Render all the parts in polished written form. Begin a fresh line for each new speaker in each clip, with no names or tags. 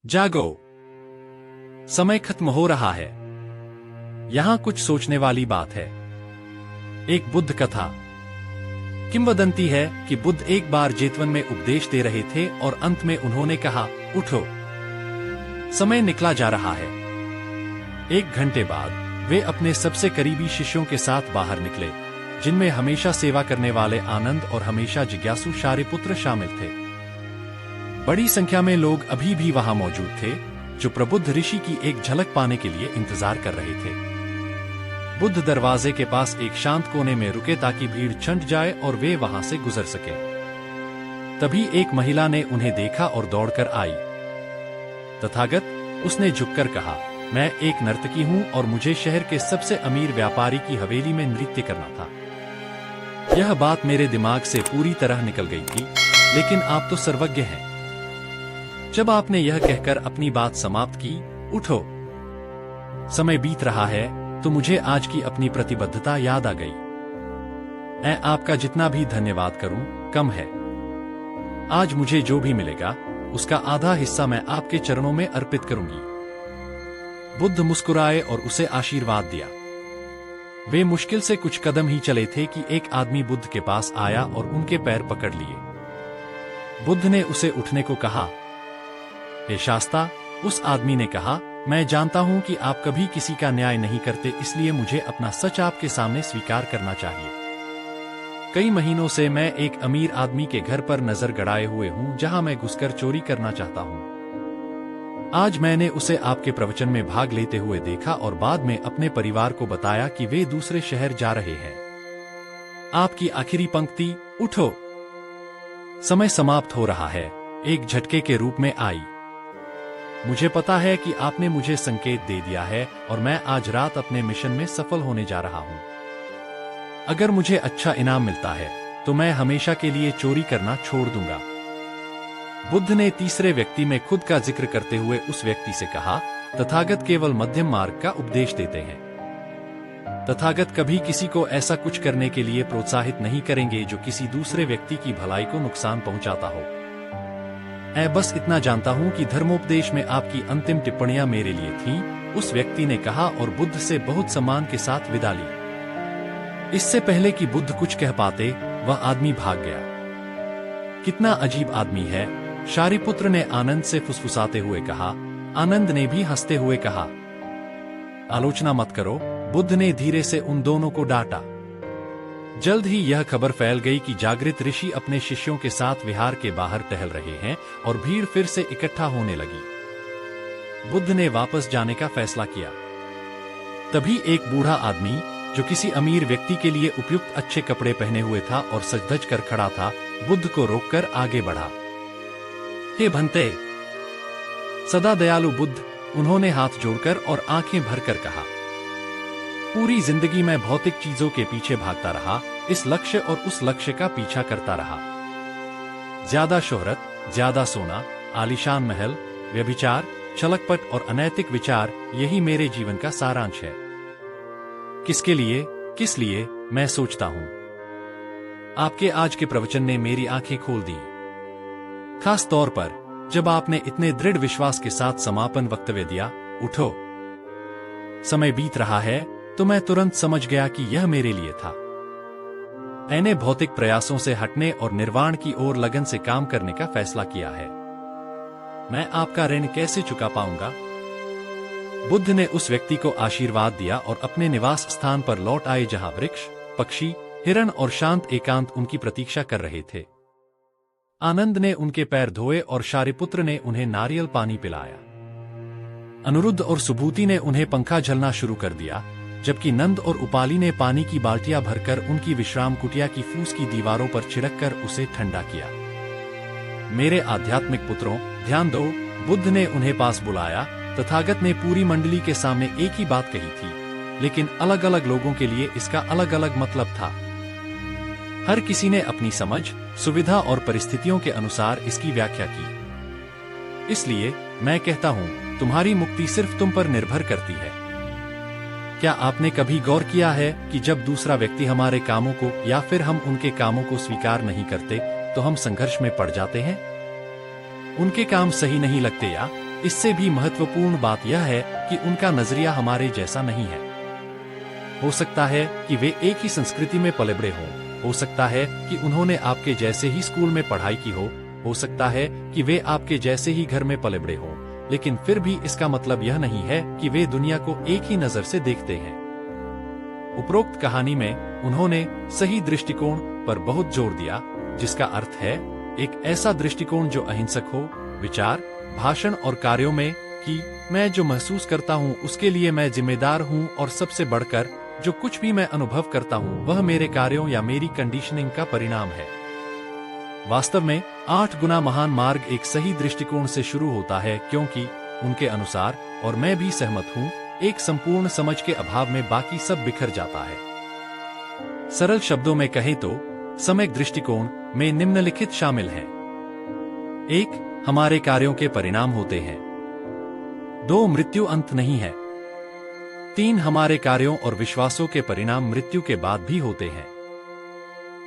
जागो, समय खत्म हो रहा है। यहां कुछ सोचने वाली बात है। एक बुद्ध कथा। किंवदंती है कि बुद्ध एक बार जेतवन में उपदेश दे रहे थे और अंत में उन्होंने कहा, उठो, समय निकला जा रहा है। 1 घंटे बाद वे अपने सबसे करीबी शिष्यों के साथ बाहर निकले, जिनमें हमेशा सेवा करने वाले आनंद और हमेशा जिज्ञासु शारिपुत्र शामिल थे। बड़ी संख्या में लोग अभी भी वहां मौजूद थे, जो प्रबुद्ध ऋषि की एक झलक पाने के लिए इंतजार कर रहे थे। बुद्ध दरवाजे के पास एक शांत कोने में रुके ताकि भीड़ छंट जाए और वे वहां से गुजर सके। तभी एक महिला ने उन्हें देखा और दौड़कर आई। तथागत, उसने झुककर कहा, मैं एक नर्तकी हूं और मुझे शहर के सबसे अमीर व्यापारी की हवेली में नृत्य करना था। यह बात मेरे दिमाग से पूरी तरह निकल गई थी, लेकिन आप तो सर्वज्ञ हैं। जब आपने यह कहकर अपनी बात समाप्त की, उठो, समय बीत रहा है, तो मुझे आज की अपनी प्रतिबद्धता याद आ गई। मैं आपका जितना भी धन्यवाद करूं, कम है। आज मुझे जो भी मिलेगा, उसका आधा हिस्सा मैं आपके चरणों में अर्पित करूंगी। बुद्ध मुस्कुराए और उसे आशीर्वाद दिया। वे मुश्किल से कुछ कदम ही चले थे कि एक आदमी बुद्ध के पास आया और उनके पैर पकड़ लिए। बुद्ध ने उसे उठने को कहा। हे शास्ता, उस आदमी ने कहा, मैं जानता हूं कि आप कभी किसी का न्याय नहीं करते, इसलिए मुझे अपना सच आपके सामने स्वीकार करना चाहिए। कई महीनों से मैं एक अमीर आदमी के घर पर नजर गड़ाए हुए हूं, जहां मैं घुसकर चोरी करना चाहता हूं। आज मैंने उसे आपके प्रवचन में भाग लेते हुए देखा और बाद में अपने परिवार को बताया कि वे दूसरे शहर जा रहे हैं। आपकी आखिरी पंक्ति, उठो, समय समाप्त हो रहा है, एक झटके के रूप में आई। मुझे पता है कि आपने मुझे संकेत दे दिया है और मैं आज रात अपने मिशन में सफल होने जा रहा हूं। अगर मुझे अच्छा इनाम मिलता है, तो मैं हमेशा के लिए चोरी करना छोड़ दूंगा। बुद्ध ने तीसरे व्यक्ति में खुद का जिक्र करते हुए उस व्यक्ति से कहा, तथागत केवल मध्यम मार्ग का उपदेश देते हैं। तथागत कभी किसी को ऐसा कुछ करने के लिए प्रोत्साहित नहीं करेंगे जो किसी दूसरे व्यक्ति की भलाई को नुकसान पहुंचाता हो। मैं बस इतना जानता हूं कि धर्मोपदेश में आपकी अंतिम टिप्पणियां मेरे लिए थीं, उस व्यक्ति ने कहा और बुद्ध से बहुत सम्मान के साथ विदा ली। इससे पहले कि बुद्ध कुछ कह पाते, वह आदमी भाग गया। कितना अजीब आदमी है, शारिपुत्र ने आनंद से फुसफुसाते हुए कहा। आनंद ने भी हंसते हुए कहा, आलोचना मत करो। बुद्ध ने धीरे से उन दोनों को डांटा। जल्द ही यह खबर फैल गई कि जागृत ऋषि अपने शिष्यों के साथ विहार के बाहर टहल रहे हैं और भीड़ फिर से इकट्ठा होने लगी। बुद्ध ने वापस जाने का फैसला किया। तभी एक बूढ़ा आदमी, जो किसी अमीर व्यक्ति के लिए उपयुक्त अच्छे कपड़े पहने हुए था और सज-धज कर खड़ा था, बुद्ध को रोककर आगे बढ़ा। हे भंते, सदा दयालु बुद्ध, उन्होंने हाथ जोड़कर और आंखें भरकर कहा। पूरी जिंदगी मैं भौतिक चीजों के पीछे भागता रहा, इस लक्ष्य और उस लक्ष्य का पीछा करता रहा। ज्यादा शोहरत, ज्यादा सोना, आलीशान महल, व्यभिचार, छलकपट और अनैतिक विचार, यही मेरे जीवन का सारांश है। किसके लिए, किस लिए, मैं सोचता हूं। आपके आज के प्रवचन ने मेरी आंखें खोल दी। खास तौर पर जब आपने इतने दृढ़ विश्वास के साथ समापन वक्तव्य दिया, उठो, समय बीत रहा है, तो मैं तुरंत समझ गया कि यह मेरे लिए था। मैंने भौतिक प्रयासों से हटने और निर्वाण की ओर लगन से काम करने का फैसला किया है। मैं आपका ऋण कैसे चुका पाऊंगा? बुद्ध ने उस व्यक्ति को आशीर्वाद दिया और अपने निवास स्थान पर लौट आए, जहां वृक्ष, पक्षी, हिरण और शांत एकांत उनकी प्रतीक्षा कर रहे थे। आनंद ने उनके पैर धोए और शारिपुत्र ने उन्हें नारियल पानी पिलाया। अनिरुद्ध और सुभूति ने उन्हें पंखा झलना शुरू कर दिया, जबकि नंद और उपाली ने पानी की बाल्टियां भरकर उनकी विश्राम कुटिया की फूस की दीवारों पर छिड़ककर उसे ठंडा किया। मेरे आध्यात्मिक पुत्रों, ध्यान दो, बुद्ध ने उन्हें पास बुलाया। तथागत ने पूरी मंडली के सामने एक ही बात कही थी, लेकिन अलग अलग लोगों के लिए इसका अलग अलग मतलब था। हर किसी ने अपनी समझ, सुविधा और परिस्थितियों के अनुसार इसकी व्याख्या की। इसलिए मैं कहता हूं, तुम्हारी मुक्ति सिर्फ तुम पर निर्भर करती है। क्या आपने कभी गौर किया है कि जब दूसरा व्यक्ति हमारे कामों को या फिर हम उनके कामों को स्वीकार नहीं करते, तो हम संघर्ष में पड़ जाते हैं? उनके काम सही नहीं लगते या इससे भी महत्वपूर्ण बात यह है कि उनका नजरिया हमारे जैसा नहीं है। हो सकता है कि वे एक ही संस्कृति में पले बड़े हों, हो सकता है कि उन्होंने आपके जैसे ही स्कूल में पढ़ाई की हो सकता है कि वे आपके जैसे ही घर में पले बड़े हों, लेकिन फिर भी इसका मतलब यह नहीं है कि वे दुनिया को एक ही नजर से देखते हैं। उपरोक्त कहानी में उन्होंने सही दृष्टिकोण पर बहुत जोर दिया, जिसका अर्थ है एक ऐसा दृष्टिकोण जो अहिंसक हो, विचार, भाषण और कार्यों में, कि मैं जो महसूस करता हूँ उसके लिए मैं जिम्मेदार हूँ, और सबसे बढ़कर जो कुछ भी मैं अनुभव करता हूँ वह मेरे कार्यों या मेरी कंडीशनिंग का परिणाम है। वास्तव में 8 गुना महान मार्ग एक सही दृष्टिकोण से शुरू होता है, क्योंकि उनके अनुसार, और मैं भी सहमत हूँ, एक संपूर्ण समझ के अभाव में बाकी सब बिखर जाता है। सरल शब्दों में कहें तो सम्यक दृष्टिकोण में निम्नलिखित शामिल हैं। 1. हमारे कार्यों के परिणाम होते हैं। 2. मृत्यु अंत नहीं है। 3. हमारे कार्यों और विश्वासों के परिणाम मृत्यु के बाद भी होते हैं।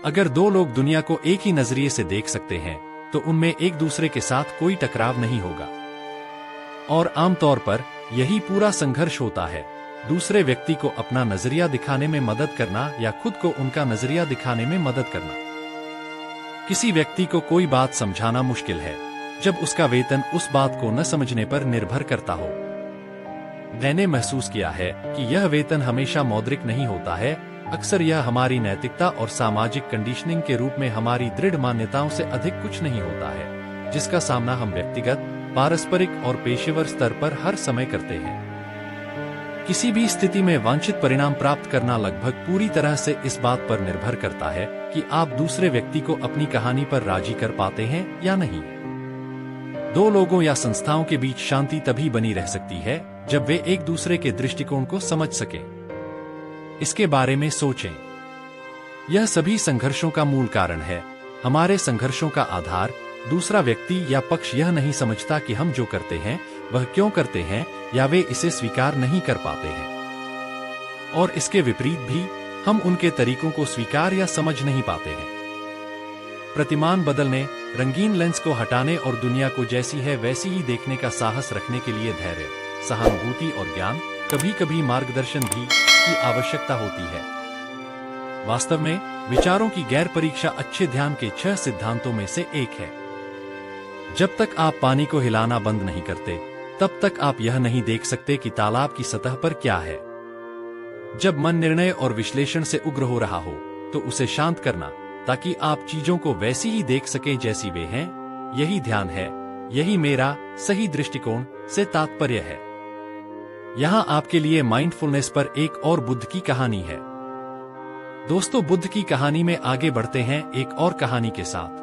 अगर दो लोग दुनिया को एक ही नजरिए से देख सकते हैं तो उनमें एक दूसरे के साथ कोई टकराव नहीं होगा, और आमतौर पर यही पूरा संघर्ष होता है, दूसरे व्यक्ति को अपना नजरिया दिखाने में मदद करना या खुद को उनका नजरिया दिखाने में मदद करना। किसी व्यक्ति को कोई बात समझाना मुश्किल है जब उसका वेतन उस बात को न समझने पर निर्भर करता हो। मैंने महसूस किया है कि यह वेतन हमेशा मौद्रिक नहीं होता है, अक्सर यह हमारी नैतिकता और सामाजिक कंडीशनिंग के रूप में हमारी दृढ़ मान्यताओं से अधिक कुछ नहीं होता है, जिसका सामना हम व्यक्तिगत, पारस्परिक और पेशेवर स्तर पर हर समय करते हैं। किसी भी स्थिति में वांछित परिणाम प्राप्त करना लगभग पूरी तरह से इस बात पर निर्भर करता है कि आप दूसरे व्यक्ति को अपनी कहानी पर राजी कर पाते हैं या नहीं। दो लोगों या संस्थाओं के बीच शांति तभी बनी रह सकती है जब वे एक दूसरे के दृष्टिकोण को समझ सकें। इसके बारे में सोचें। यह सभी संघर्षों का मूल कारण है। हमारे संघर्षों का आधार दूसरा व्यक्ति या पक्ष यह नहीं समझता कि हम जो करते हैं वह क्यों करते हैं, या वे इसे स्वीकार नहीं कर पाते हैं। और इसके विपरीत भी, हम उनके तरीकों को स्वीकार या समझ नहीं पाते हैं। प्रतिमान बदलने, रंगीन लेंस को हटाने और दुनिया को जैसी है वैसी ही देखने का साहस रखने के लिए धैर्य, सहानुभूति और ज्ञान, कभी-कभी मार्गदर्शन भी की आवश्यकता होती है। वास्तव में विचारों की गैर परीक्षा अच्छे ध्यान के 6 सिद्धांतों में से एक है। जब तक आप पानी को हिलाना बंद नहीं करते, तब तक आप यह नहीं देख सकते कि तालाब की सतह पर क्या है। जब मन निर्णय और विश्लेषण से उग्र हो रहा हो, तो उसे शांत करना, ताकि आप चीजों को वैसी ही देख सकें जैसी वे हैं, यही ध्यान है, यही मेरा सही दृष्टिकोण से तात्पर्य है। यहाँ आपके लिए माइंडफुलनेस पर एक और बुद्ध की कहानी है। दोस्तों, बुद्ध की कहानी में आगे बढ़ते हैं एक और कहानी के साथ।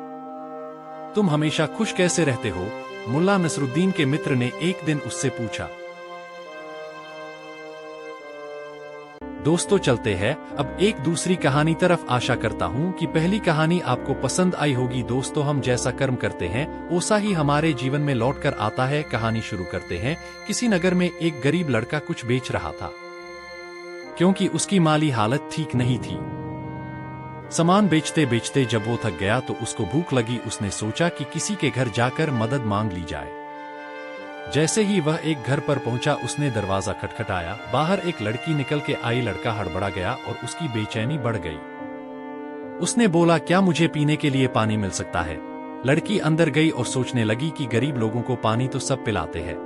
तुम हमेशा खुश कैसे रहते हो? मुल्ला नसरुद्दीन के मित्र ने एक दिन उससे पूछा। दोस्तों, चलते हैं अब एक दूसरी कहानी तरफ। आशा करता हूँ कि पहली कहानी आपको पसंद आई होगी। दोस्तों, हम जैसा कर्म करते हैं वैसा ही हमारे जीवन में लौट कर आता है। कहानी शुरू करते हैं। किसी नगर में एक गरीब लड़का कुछ बेच रहा था, क्योंकि उसकी माली हालत ठीक नहीं थी। सामान बेचते बेचते जब वो थक गया तो उसको भूख लगी। उसने सोचा कि किसी के घर जाकर मदद मांग ली जाए। जैसे ही वह एक घर पर पहुंचा, उसने दरवाजा खटखटाया। बाहर एक लड़की निकल के आई। लड़का हड़बड़ा गया और उसकी बेचैनी बढ़ गई। उसने बोला, क्या मुझे पीने के लिए पानी मिल सकता है? लड़की अंदर गई और सोचने लगी कि गरीब लोगों को पानी तो सब पिलाते हैं,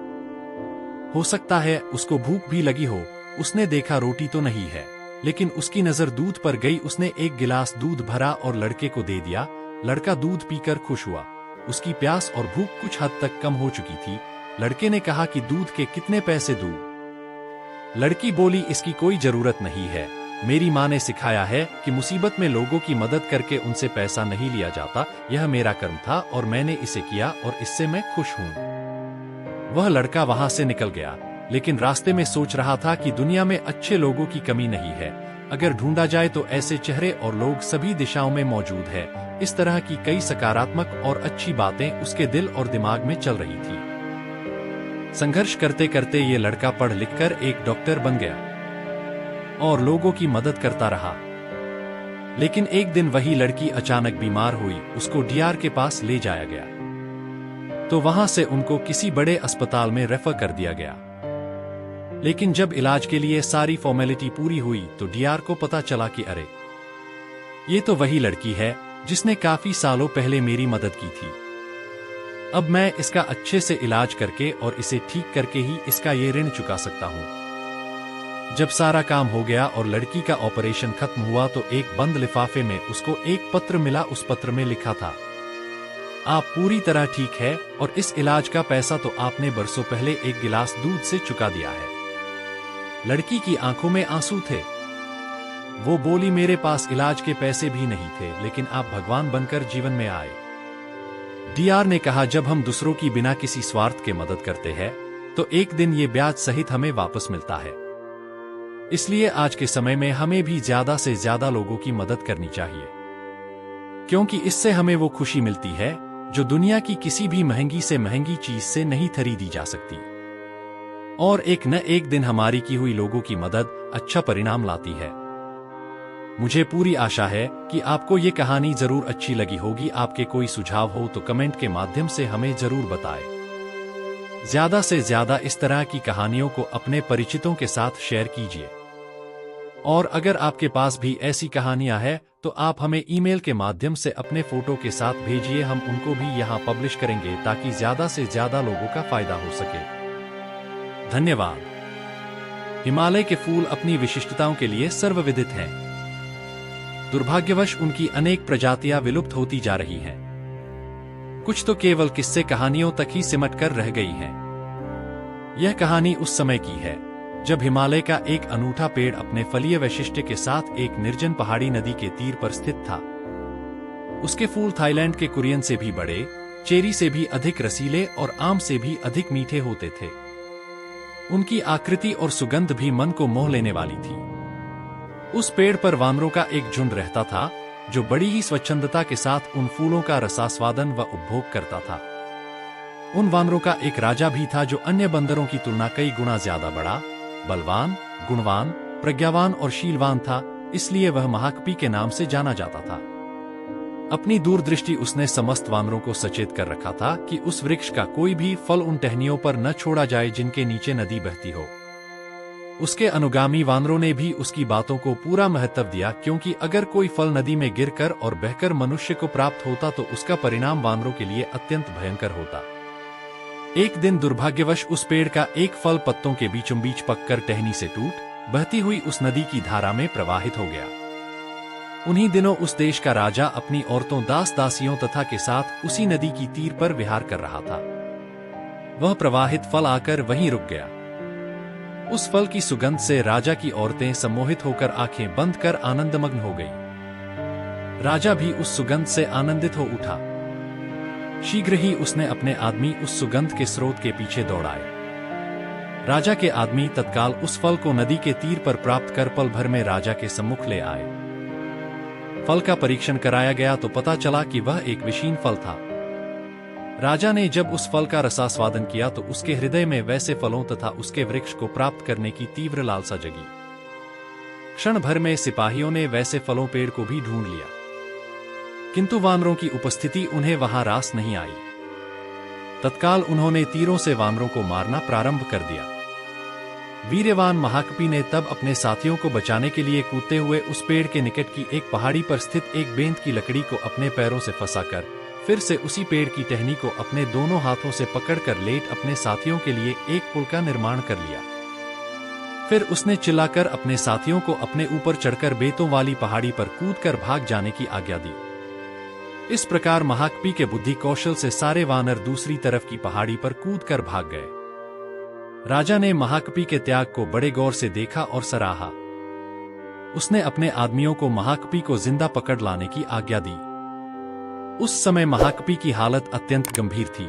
हो सकता है उसको भूख भी लगी हो। उसने देखा रोटी तो नहीं है, लेकिन उसकी नजर दूध पर गई। उसने एक गिलास दूध भरा और लड़के को दे दिया। लड़का दूध पीकर खुश हुआ। उसकी प्यास और भूख कुछ हद तक कम हो चुकी थी। लड़के ने कहा कि दूध के कितने पैसे दूं? लड़की बोली, इसकी कोई जरूरत नहीं है। मेरी माँ ने सिखाया है कि मुसीबत में लोगों की मदद करके उनसे पैसा नहीं लिया जाता। यह मेरा कर्म था और मैंने इसे किया और इससे मैं खुश हूँ। वह लड़का वहां से निकल गया, लेकिन रास्ते में सोच रहा था कि दुनिया में अच्छे लोगों की कमी नहीं है। अगर ढूंढा जाए तो ऐसे चेहरे और लोग सभी दिशाओं में मौजूद है। इस तरह की कई सकारात्मक और अच्छी बातें उसके दिल और दिमाग में चल रही थी। संघर्ष करते करते ये लड़का पढ़ लिखकर एक डॉक्टर बन गया और लोगों की मदद करता रहा। लेकिन एक दिन वही लड़की अचानक बीमार हुई। उसको डीआर के पास ले जाया गया। तो वहां से उनको किसी बड़े अस्पताल में रेफर कर दिया गया। लेकिन जब इलाज के लिए सारी फॉर्मेलिटी पूरी हुई तो डीआर को पता चला कि अरे, ये तो वही लड़की है जिसने काफी सालों पहले मेरी मदद की थी। अब मैं इसका अच्छे से इलाज करके और इसे ठीक करके ही इसका ये ऋण चुका सकता हूं। जब सारा काम हो गया और लड़की का ऑपरेशन खत्म हुआ तो एक बंद लिफाफे में उसको एक पत्र मिला। उस पत्र में लिखा था, आप पूरी तरह ठीक है और इस इलाज का पैसा तो आपने बरसों पहले एक गिलास दूध से चुका दिया है। लड़की की आंखों में आंसू थे। वो बोली, मेरे पास इलाज के पैसे भी नहीं थे, लेकिन आप भगवान बनकर जीवन में आए। डीआर ने कहा, जब हम दूसरों की बिना किसी स्वार्थ के मदद करते हैं तो एक दिन ये ब्याज सहित हमें वापस मिलता है। इसलिए आज के समय में हमें भी ज्यादा से ज्यादा लोगों की मदद करनी चाहिए, क्योंकि इससे हमें वो खुशी मिलती है जो दुनिया की किसी भी महंगी से महंगी चीज से नहीं खरीदी जा सकती। और एक न एक दिन हमारी की हुई लोगों की मदद अच्छा परिणाम लाती है। मुझे पूरी आशा है कि आपको ये कहानी जरूर अच्छी लगी होगी। आपके कोई सुझाव हो तो कमेंट के माध्यम से हमें जरूर बताएं। ज्यादा से ज्यादा इस तरह की कहानियों को अपने परिचितों के साथ शेयर कीजिए। और अगर आपके पास भी ऐसी कहानियां हैं तो आप हमें ईमेल के माध्यम से अपने फोटो के साथ भेजिए। हम उनको भी यहाँ पब्लिश करेंगे ताकि ज्यादा से ज्यादा लोगों का फायदा हो सके। धन्यवाद। हिमालय के फूल अपनी विशिष्टताओं के लिए सर्वविदित हैं। दुर्भाग्यवश उनकी अनेक प्रजातियां विलुप्त होती जा रही हैं। कुछ तो केवल किस्से कहानियों तक ही सिमट कर रह गई हैं। यह कहानी उस समय की है जब हिमालय का एक अनूठा पेड़ अपने फलीय वैशिष्ट्य के साथ एक निर्जन पहाड़ी नदी के तीर पर स्थित था। उसके फूल थाईलैंड के कुरियन से भी बड़े, चेरी से भी अधिक रसीले और आम से भी अधिक मीठे होते थे। उनकी आकृति और सुगंध भी मन को मोह लेने वाली थी। उस पेड़ पर वानरों का एक झुंड रहता था जो बड़ी ही स्वच्छंदता के साथ उन फूलों का रसास्वादन व उपभोग करता था। उन वानरों का एक राजा भी था जो अन्य बंदरों की तुलना कई गुना ज्यादा बड़ा, बलवान, गुणवान, प्रज्ञावान और शीलवान था। इसलिए वह महाकपि के नाम से जाना जाता था। अपनी दूरदृष्टि उसने समस्त वानरों को सचेत कर रखा था कि उस वृक्ष का कोई भी फल उन टहनियों पर न छोड़ा जाए जिनके नीचे नदी बहती हो। उसके अनुगामी वानरों ने भी उसकी बातों को पूरा महत्व दिया, क्योंकि अगर कोई फल नदी में गिरकर और बहकर मनुष्य को प्राप्त होता तो उसका परिणाम वानरों के लिए अत्यंत भयंकर होता। एक दिन दुर्भाग्यवश उस पेड़ का एक फल पत्तों के बीचों बीच पककर टहनी से टूट बहती हुई उस नदी की धारा में प्रवाहित हो गया। उन्हीं दिनों उस देश का राजा अपनी औरतों, दास दासियों तथा के साथ उसी नदी की तीर पर विहार कर रहा था। वह प्रवाहित फल आकर वहीं रुक गया। उस फल की सुगंध से राजा की औरतें सम्मोहित होकर आंखें बंद कर आनंदमग्न हो गई। राजा भी उस सुगंध से आनंदित हो उठा। शीघ्र ही उसने अपने आदमी उस सुगंध के स्रोत के पीछे दौड़ाए। राजा के आदमी तत्काल उस फल को नदी के तीर पर प्राप्त कर पल भर में राजा के सम्मुख ले आए। फल का परीक्षण कराया गया तो पता चला कि वह एक विषीण फल था। राजा ने जब उस फल का रसास्वादन किया तो उसके हृदय में वैसे फलों तथा उसके वृक्ष को प्राप्त करने की तीव्र लालसा जगी। क्षण भर में सिपाहियों ने वैसे फलों पेड़ को भी ढूंढ लिया, किंतु वानरों की उपस्थिति उन्हें वहां रास नहीं आई। तत्काल उन्होंने तीरों से वानरों को मारना प्रारंभ कर दिया। वीर्यवान महाकपि ने तब अपने साथियों को बचाने के लिए कूदते हुए उस पेड़ के निकट की एक पहाड़ी पर स्थित एक बेंत की लकड़ी को अपने पैरों से फंसाकर फिर से उसी पेड़ की टहनी को अपने दोनों हाथों से पकड़कर लेट अपने साथियों के लिए एक पुल का निर्माण कर लिया। फिर उसने चिल्लाकर अपने साथियों को अपने ऊपर चढ़कर बेतों वाली पहाड़ी पर कूदकर भाग जाने की आज्ञा दी। इस प्रकार महाकपि के बुद्धि कौशल से सारे वानर दूसरी तरफ की पहाड़ी पर कूदकर भाग गए। राजा ने महाकपि के त्याग को बड़े गौर से देखा और सराहा। उसने अपने आदमियों को महाकपि को जिंदा पकड़ लाने की आज्ञा दी। उस समय महाकपि की हालत अत्यंत गंभीर थी।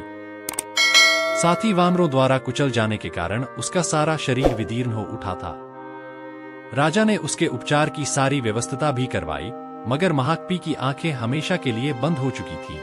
साथ ही वानरों द्वारा कुचल जाने के कारण उसका सारा शरीर विदीर्ण हो उठा था। राजा ने उसके उपचार की सारी व्यवस्था भी करवाई, मगर महाकपि की आंखें हमेशा के लिए बंद हो चुकी थीं।